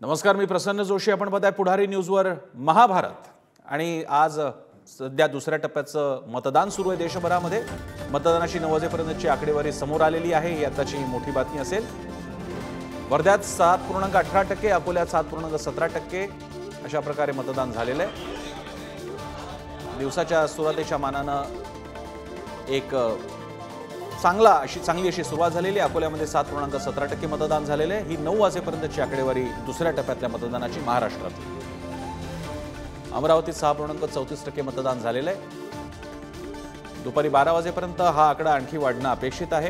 नमस्कार, मी प्रसन्न जोशी. आपण बघताय पुढारी न्यूजवर महाभारत. आणि आज सध्या दुसऱ्या टप्प्याचं मतदान सुरू आहे देशभरामध्ये. मतदानाची 9 वाजेपर्यंतची आकडेवारी समोर आलेली आहे. ही आताची मोठी बातमी असेल. वर्ध्यात 7.18%, अकोल्यात 7.17% अशा प्रकारे मतदान झालेलं आहे. दिवसाच्या सुरुवातीच्या मानानं एक चांगली अशी सुरुवात झालेली आहे. अकोल्यामध्ये 7.17% मतदान झालेले आहे. ही 9 वाजेपर्यंतची आकडेवारी दुसऱ्या टप्प्यातल्या मतदानाची महाराष्ट्रातली. अमरावतीत 6.34% मतदान झालेलं आहे. दुपारी 12 वाजेपर्यंत हा आकडा आणखी वाढणं अपेक्षित आहे.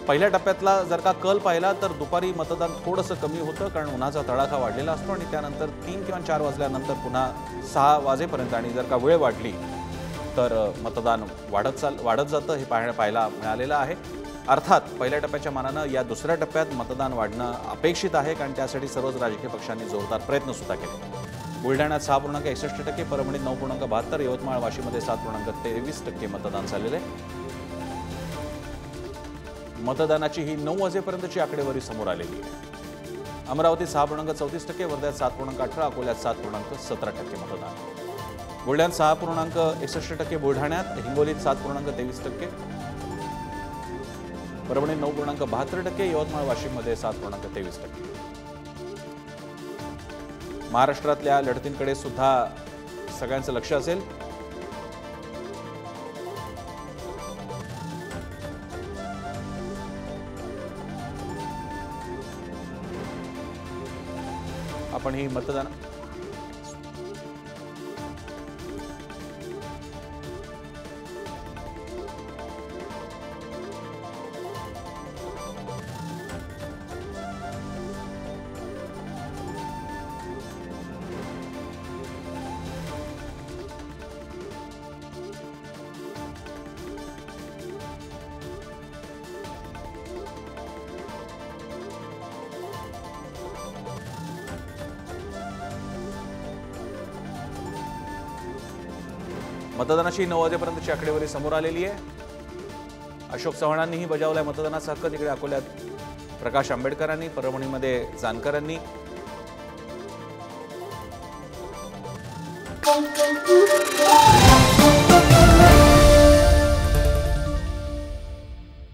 पहिल्या टप्प्यातला जर का कल पाहिला तर दुपारी मतदान थोडंसं कमी होतं, कारण उन्हाचा तडाखा वाढलेला असतो आणि त्यानंतर 3 किंवा 4 वाजल्यानंतर पुन्हा 6 वाजेपर्यंत आणि जर का वेळ वाढली तर मतदान वाढत जातं. हे पाहायला मिळालेलं आहे. अर्थात पहिल्या टप्प्याच्या मानानं या दुसऱ्या टप्प्यात मतदान वाढणं अपेक्षित आहे, कारण त्यासाठी सर्वच राजकीय पक्षांनी जोरदार प्रयत्न सुद्धा केले. बुलढाण्यात 6.61%, परभणीत 9.72%, यवतमाळ वाशीमध्ये 7.23% मतदान झालेलं आहे. मतदानाची ही 9 वाजेपर्यंतची आकडेवारी समोर आलेली आहे. अमरावतीत 6.34%, वर्ध्यात 7.18%, अकोल्यात 7.17% मतदान. बुलढाण्यात 6.61%, बुलढाण्यात, हिंगोलीत 7.23%, परभणीत 9.72%, यवतमाळ वाशीमध्ये 7.23%. महाराष्ट्रातल्या लढतींकडे सुद्धा सगळ्यांचं लक्ष असेल. आपण ही मतदान मतदानाची 9 वाजेपर्यंतची आकडेवारी समोर आलेली आहे. अशोक चव्हाणांनीही बजावलाय मतदानाचा हक्क. तिकडे अकोल्यात प्रकाश आंबेडकरांनी, परभणीमध्ये जानकरांनी.